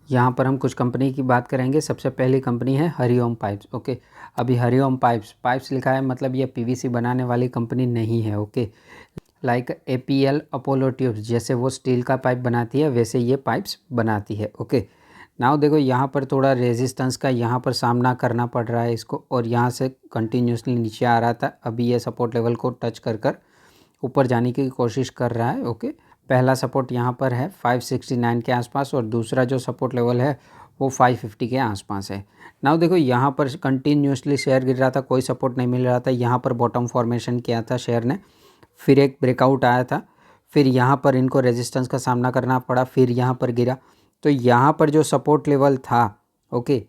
यहाँ पर हम कुछ कंपनी की बात करेंगे। सबसे पहली कंपनी है हरिओम पाइप्स। ओके, अभी हरिओम पाइप्स लिखा है, मतलब ये पीवीसी बनाने वाली कंपनी नहीं है। Okay, like APL Apollo tubes, जैसे वो स्टील का पाइप बनाती है वैसे ये पाइप्स बनाती है। ओके, नाउ देखो यहाँ पर थोड़ा रेजिस्टेंस का यहाँ पर सामना करना पड़ रहा है इसको, और यहाँ से कंटिन्यूसली नीचे आ रहा था। अभी ये सपोर्ट लेवल को टच कर कर ऊपर जाने की कोशिश कर रहा है। ओके, पहला सपोर्ट यहाँ पर है 569 के आसपास, और दूसरा जो सपोर्ट लेवल है वो 550 के आसपास है। नाउ देखो यहाँ पर कंटिन्यूसली शेयर गिर रहा था, कोई सपोर्ट नहीं मिल रहा था। यहाँ पर बॉटम फॉर्मेशन किया था शेयर ने, फिर एक ब्रेकआउट आया था, फिर यहाँ पर इनको रेजिस्टेंस का सामना करना पड़ा, फिर यहाँ पर गिरा। तो यहाँ पर जो सपोर्ट लेवल था, ओके,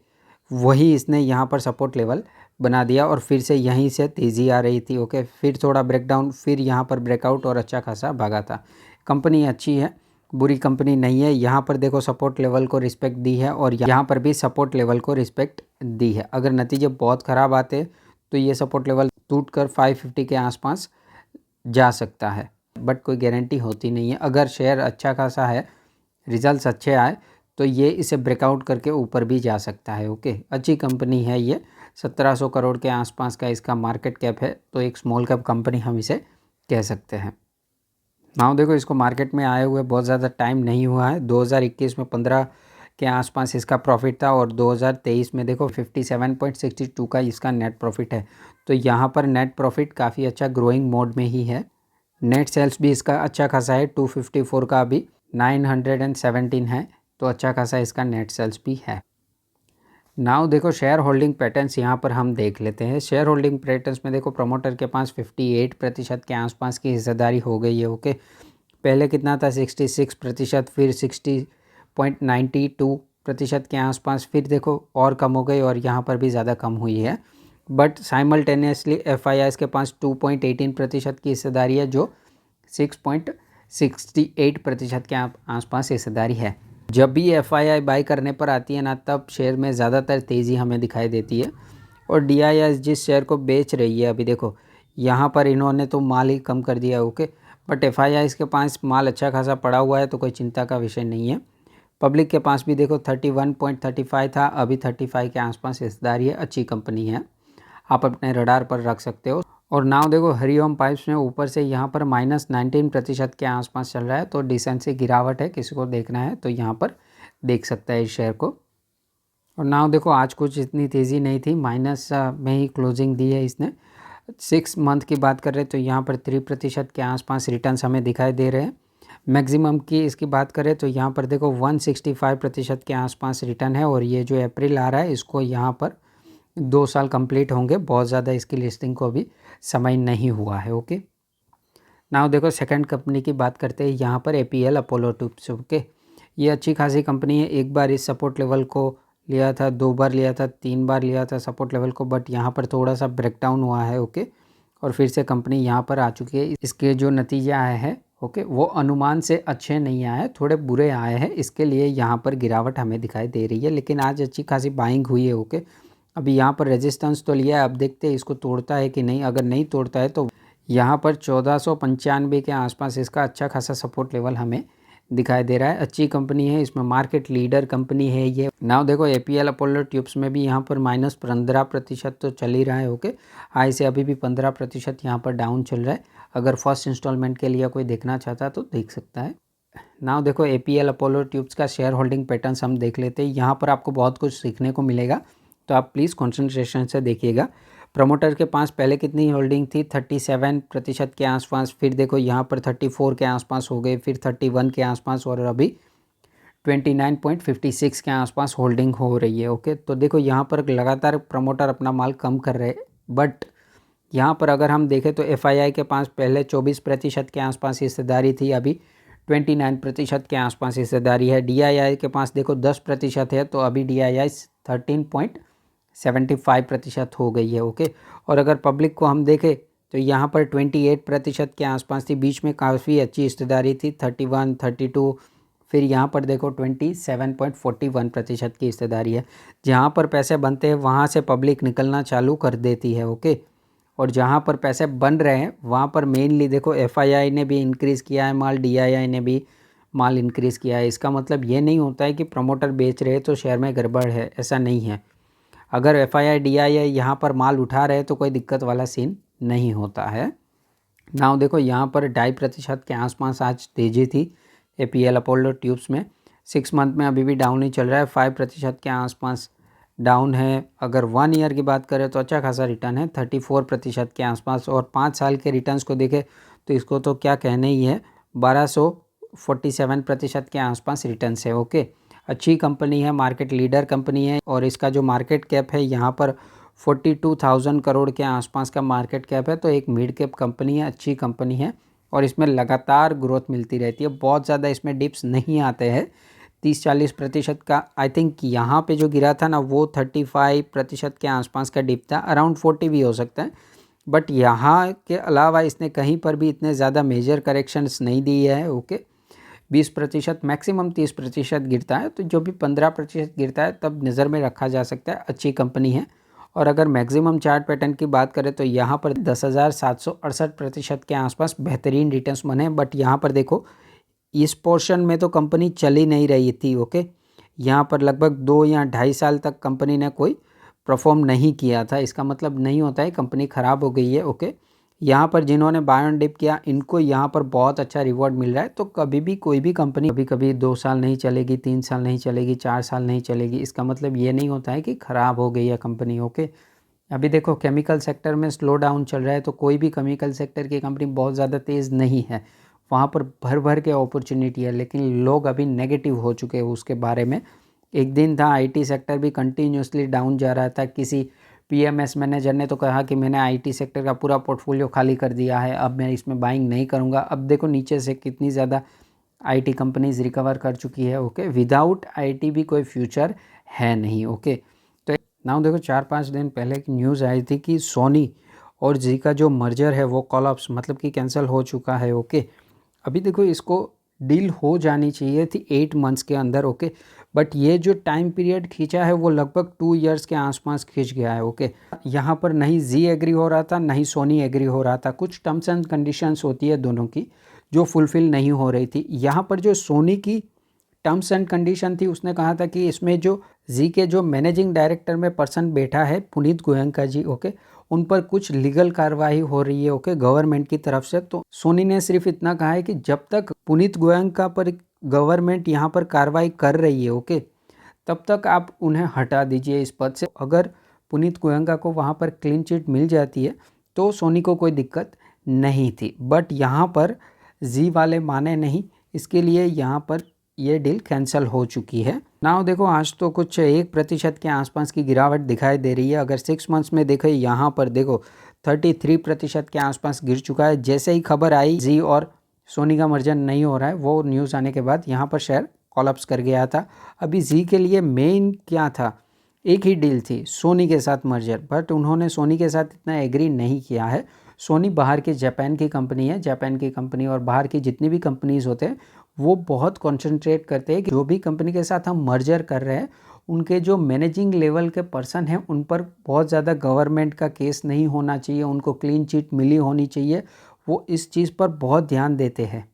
वही इसने यहाँ पर सपोर्ट लेवल बना दिया, और फिर से यहीं से तेज़ी आ रही थी। ओके, फिर थोड़ा ब्रेकडाउन, फिर यहाँ पर ब्रेकआउट, और अच्छा खासा भागा था। कंपनी अच्छी है, बुरी कंपनी नहीं है। यहाँ पर देखो सपोर्ट लेवल को रिस्पेक्ट दी है, और यहाँ पर भी सपोर्ट लेवल को रिस्पेक्ट दी है। अगर नतीजे बहुत ख़राब आते तो ये सपोर्ट लेवल टूट कर 550 के आसपास जा सकता है, बट कोई गारंटी होती नहीं है। अगर शेयर अच्छा खासा है, रिजल्ट्स अच्छे आए, तो ये इसे ब्रेकआउट करके ऊपर भी जा सकता है। ओके, अच्छी कंपनी है ये, 1700 करोड़ के आसपास का इसका मार्केट कैप है, तो एक स्मॉल कैप कंपनी हम इसे कह सकते हैं। नाउ देखो इसको मार्केट में आए हुए बहुत ज़्यादा टाइम नहीं हुआ है। 2021 में 15 के आसपास इसका प्रॉफिट था, और 2023 में देखो 57.62 का इसका नेट प्रॉफिट है। तो यहाँ पर नेट प्रॉफिट काफ़ी अच्छा ग्रोइंग मोड में ही है। नेट सेल्स भी इसका अच्छा खासा है, 254 का अभी 917 है, तो अच्छा खासा इसका नेट सेल्स भी है। नाउ देखो शेयर होल्डिंग पैटर्न्स यहाँ पर हम देख लेते हैं। शेयर होल्डिंग पैटर्न्स में देखो प्रमोटर के पास 58% के आसपास की हिस्सेदारी हो गई है। ओके, पहले कितना था 66%, फिर 60.92% के आसपास, फिर देखो और कम हो गई, और यहाँ पर भी ज़्यादा कम हुई है। बट साइमल्टेनियसली एफआईआईज़ के पास 2.18% की हिस्सेदारी है, जो 6.68% के आसपास हिस्सेदारी है। जब भी एफआईआई बाई करने पर आती है ना, तब शेयर में ज़्यादातर तेज़ी हमें दिखाई देती है। और डीआईआईएस जिस शेयर को बेच रही है, अभी देखो यहाँ पर इन्होंने तो माल ही कम कर दिया। ओके, बट एफआईआईज़ के पास माल अच्छा खासा पड़ा हुआ है, तो कोई चिंता का विषय नहीं है। पब्लिक के पास भी देखो 31.35 था, अभी 35 के आसपास हिस्सेदारी है। अच्छी कंपनी है, आप अपने रडार पर रख सकते हो। और नाउ देखो हरिओम पाइप्स में ऊपर से यहाँ पर -19% के आसपास चल रहा है, तो डिसेंट सी गिरावट है। किसी को देखना है तो यहाँ पर देख सकता है इस शेयर को। और नाउ देखो आज कुछ इतनी तेज़ी नहीं थी, माइनस में ही क्लोजिंग दी है इसने। 6 मंथ की बात कर रहे हैं तो यहाँ पर 3% के आसपास रिटर्न्स हमें दिखाई दे रहे हैं। मैक्सिमम की इसकी बात करें तो यहाँ पर देखो 165% के आसपास रिटर्न है, और ये जो अप्रैल आ रहा है इसको यहाँ पर 2 साल कंप्लीट होंगे। बहुत ज़्यादा इसकी लिस्टिंग को अभी समय नहीं हुआ है। ओके, नाउ देखो सेकंड कंपनी की बात करते हैं, यहाँ पर एपीएल अपोलो ट्यूब्स। ओके, ये अच्छी खासी कंपनी है। एक बार इस सपोर्ट लेवल को लिया था, 2 बार लिया था, 3 बार लिया था सपोर्ट लेवल को, बट यहाँ पर थोड़ा सा ब्रेकडाउन हुआ है। ओके, और फिर से कंपनी यहाँ पर आ चुकी है। इसके जो नतीजे आए हैं, ओके, वो अनुमान से अच्छे नहीं आए हैं, थोड़े बुरे आए हैं। इसके लिए यहाँ पर गिरावट हमें दिखाई दे रही है, लेकिन आज अच्छी खासी बाइंग हुई है। ओके, अभी यहाँ पर रेजिस्टेंस तो लिया है, अब देखते हैं इसको तोड़ता है कि नहीं। अगर नहीं तोड़ता है तो यहाँ पर 1495 के आसपास इसका अच्छा खासा सपोर्ट लेवल हमें दिखाई दे रहा है। अच्छी कंपनी है, इसमें मार्केट लीडर कंपनी है ये। नाउ देखो एपीएल अपोलो ट्यूब्स में भी यहाँ पर -15% तो चल ही रहा है। ओके, हाई से अभी भी 15% यहाँ पर डाउन चल रहा है। अगर फर्स्ट इंस्टॉलमेंट के लिए कोई देखना चाहता है तो देख सकता है। नाउ देखो एपीएल अपोलो ट्यूब्स का शेयर होल्डिंग पैटर्न्स हम देख लेते हैं। यहाँ पर आपको बहुत कुछ सीखने को मिलेगा, तो आप प्लीज़ कॉन्सेंट्रेशन से देखिएगा। प्रमोटर के पास पहले कितनी होल्डिंग थी, 37% के आसपास, फिर देखो यहाँ पर 34 के आसपास हो गए, फिर 31 के आसपास, और अभी 29.56 के आसपास होल्डिंग हो रही है। ओके, तो देखो यहाँ पर लगातार प्रमोटर अपना माल कम कर रहे हैं। बट यहाँ पर अगर हम देखें तो एफआईआई के पास पहले 24% के आसपास हिस्सेदारी थी, अभी 29% के आसपास हिस्सेदारी है। डीआईआई के पास देखो 10% है, तो अभी डीआईआई 13.75% हो गई है। ओके, और अगर पब्लिक को हम देखें तो यहाँ पर 28% के आसपास थी, बीच में काफ़ी अच्छी हिस्सेदारी थी, 31, 32, फिर यहाँ पर देखो 27.41% की हिस्सेदारी है। जहाँ पर पैसे बनते हैं वहाँ से पब्लिक निकलना चालू कर देती है। ओके, और जहाँ पर पैसे बन रहे हैं वहाँ पर मेनली देखो एफआईआई ने भी इंक्रीज़ किया है माल, डीआईआई ने भी माल इंक्रीज़ किया है। इसका मतलब ये नहीं होता है कि प्रमोटर बेच रहे तो शेयर में गड़बड़ है, ऐसा नहीं है। अगर FII DII यहाँ पर माल उठा रहे तो कोई दिक्कत वाला सीन नहीं होता है। नाउ देखो यहाँ पर 2.5% के आसपास आज तेज़ी थी APL अपोलो ट्यूब्स में। 6 मंथ में अभी भी डाउन ही चल रहा है, 5% के आसपास डाउन है। अगर 1 ईयर की बात करें तो अच्छा खासा रिटर्न है 34% के आसपास, और 5 साल के रिटर्न्स को देखें तो इसको तो क्या कहने ही है, 1247% के आसपास रिटर्न्स है। ओके, अच्छी कंपनी है, मार्केट लीडर कंपनी है, और इसका जो मार्केट कैप है यहाँ पर 42,000 करोड़ के आसपास का मार्केट कैप है। तो एक मिड कैप कंपनी है, अच्छी कंपनी है, और इसमें लगातार ग्रोथ मिलती रहती है। बहुत ज़्यादा इसमें डिप्स नहीं आते हैं। 30-40% का आई थिंक यहाँ पे जो गिरा था ना वो 35% के आसपास का डिप था, अराउंड 40 भी हो सकता है। बट यहाँ के अलावा इसने कहीं पर भी इतने ज़्यादा मेजर करेक्शंस नहीं दिए है। ओके, 20% मैक्सिमम 30% गिरता है, तो जो भी 15% गिरता है तब नज़र में रखा जा सकता है, अच्छी कंपनी है। और अगर मैक्सिमम चार्ट पैटर्न की बात करें तो यहाँ पर 10,768% के आसपास बेहतरीन रिटर्न्स बने। बट यहाँ पर देखो इस पोर्शन में तो कंपनी चल ही नहीं रही थी। ओके, यहाँ पर लगभग 2 या 2.5 साल तक कंपनी ने कोई परफॉर्म नहीं किया था। इसका मतलब नहीं होता है कंपनी ख़राब हो गई है। ओके, यहाँ पर जिन्होंने बाय ऑन डिप किया इनको यहाँ पर बहुत अच्छा रिवॉर्ड मिल रहा है। तो कभी भी कोई भी कंपनी कभी कभी 2 साल नहीं चलेगी, 3 साल नहीं चलेगी, 4 साल नहीं चलेगी, इसका मतलब ये नहीं होता है कि ख़राब हो गई है कंपनी। ओके, अभी देखो केमिकल सेक्टर में स्लो डाउन चल रहा है, तो कोई भी केमिकल सेक्टर की कंपनी बहुत ज़्यादा तेज़ नहीं है, वहाँ पर भर भर के अपॉर्चुनिटी है, लेकिन लोग अभी नेगेटिव हो चुके हैं उसके बारे में। एक दिन था IT सेक्टर भी कंटिन्यूसली डाउन जा रहा था। किसी PMS मैनेजर ने तो कहा कि मैंने IT सेक्टर का पूरा पोर्टफोलियो खाली कर दिया है, अब मैं इसमें बाइंग नहीं करूँगा। अब देखो नीचे से कितनी ज़्यादा IT कंपनीज रिकवर कर चुकी है। ओके, विदाउट IT भी कोई फ्यूचर है नहीं। ओके, तो नाउ देखो 4-5 दिन पहले एक न्यूज़ आई थी कि सोनी और जी का जो मर्जर है वो कॉलअप्स मतलब कि कैंसिल हो चुका है। ओके, अभी देखो इसको डील हो जानी चाहिए थी 8 मंथ्स के अंदर। ओके, बट ये जो टाइम पीरियड खींचा है वो लगभग 2 इयर्स के आसपास खींच गया है। ओके, यहाँ पर नहीं जी एग्री हो रहा था, नहीं सोनी एग्री हो रहा था। कुछ टर्म्स एंड कंडीशंस होती है दोनों की जो फुलफ़िल नहीं हो रही थी। यहाँ पर जो सोनी की टर्म्स एंड कंडीशन थी उसने कहा था कि इसमें जो जी के जो मैनेजिंग डायरेक्टर में पर्सन बैठा है पुनीत गोयनका जी, ओके, उन पर कुछ लीगल कार्रवाई हो रही है। ओके, गवर्नमेंट की तरफ से। तो सोनी ने सिर्फ इतना कहा है कि जब तक पुनीत गोयनका पर गवर्नमेंट यहाँ पर कार्रवाई कर रही है, ओके, तब तक आप उन्हें हटा दीजिए इस पद से। अगर पुनीत गोयनका को वहाँ पर क्लीन चिट मिल जाती है तो सोनी को कोई दिक्कत नहीं थी। बट यहाँ पर जी वाले माने नहीं, इसके लिए यहाँ पर ये डील कैंसिल हो चुकी है। नाउ देखो आज तो कुछ 1% के आसपास की गिरावट दिखाई दे रही है। अगर 6 मंथ्स में देखो यहाँ पर देखो 33% के आसपास गिर चुका है। जैसे ही खबर आई जी और सोनी का मर्जर नहीं हो रहा है, वो न्यूज़ आने के बाद यहाँ पर शेयर कॉलअप्स कर गया था। अभी जी के लिए मेन क्या था, एक ही डील थी सोनी के साथ मर्जर, बट उन्होंने सोनी के साथ इतना एग्री नहीं किया है। सोनी बाहर के जापान की कंपनी है, जापान की कंपनी और बाहर की जितनी भी कंपनीज़ होते हैं वो बहुत कंसंट्रेट करते हैं कि जो भी कंपनी के साथ हम मर्जर कर रहे हैं उनके जो मैनेजिंग लेवल के पर्सन हैं उन पर बहुत ज़्यादा गवर्नमेंट का केस नहीं होना चाहिए, उनको क्लीन चिट मिली होनी चाहिए। वो इस चीज़ पर बहुत ध्यान देते हैं,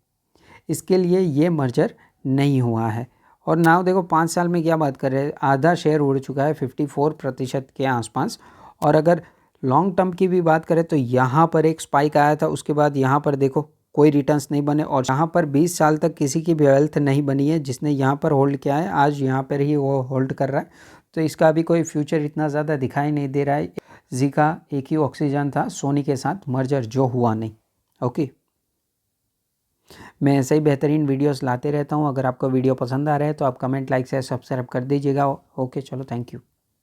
इसके लिए ये मर्जर नहीं हुआ है। और नाउ देखो 5 साल में क्या बात कर रहे हैं, आधा शेयर उड़ चुका है 54% के आसपास। और अगर लॉन्ग टर्म की भी बात करें तो यहाँ पर एक स्पाइक आया था, उसके बाद यहाँ पर देखो कोई रिटर्न्स नहीं बने, और यहाँ पर 20 साल तक किसी की भी वेल्थ नहीं बनी है। जिसने यहाँ पर होल्ड किया है आज यहाँ पर ही वो होल्ड कर रहा है, तो इसका भी कोई फ्यूचर इतना ज़्यादा दिखाई नहीं दे रहा है। जी का एक ही ऑक्सीजन था सोनी के साथ मर्जर जो हुआ नहीं। ओके, मैं ऐसे ही बेहतरीन वीडियोस लाते रहता हूँ। अगर आपको वीडियो पसंद आ रहा है तो आप कमेंट, लाइक, शेयर, सब्सक्राइब कर दीजिएगा। ओके, चलो, थैंक यू।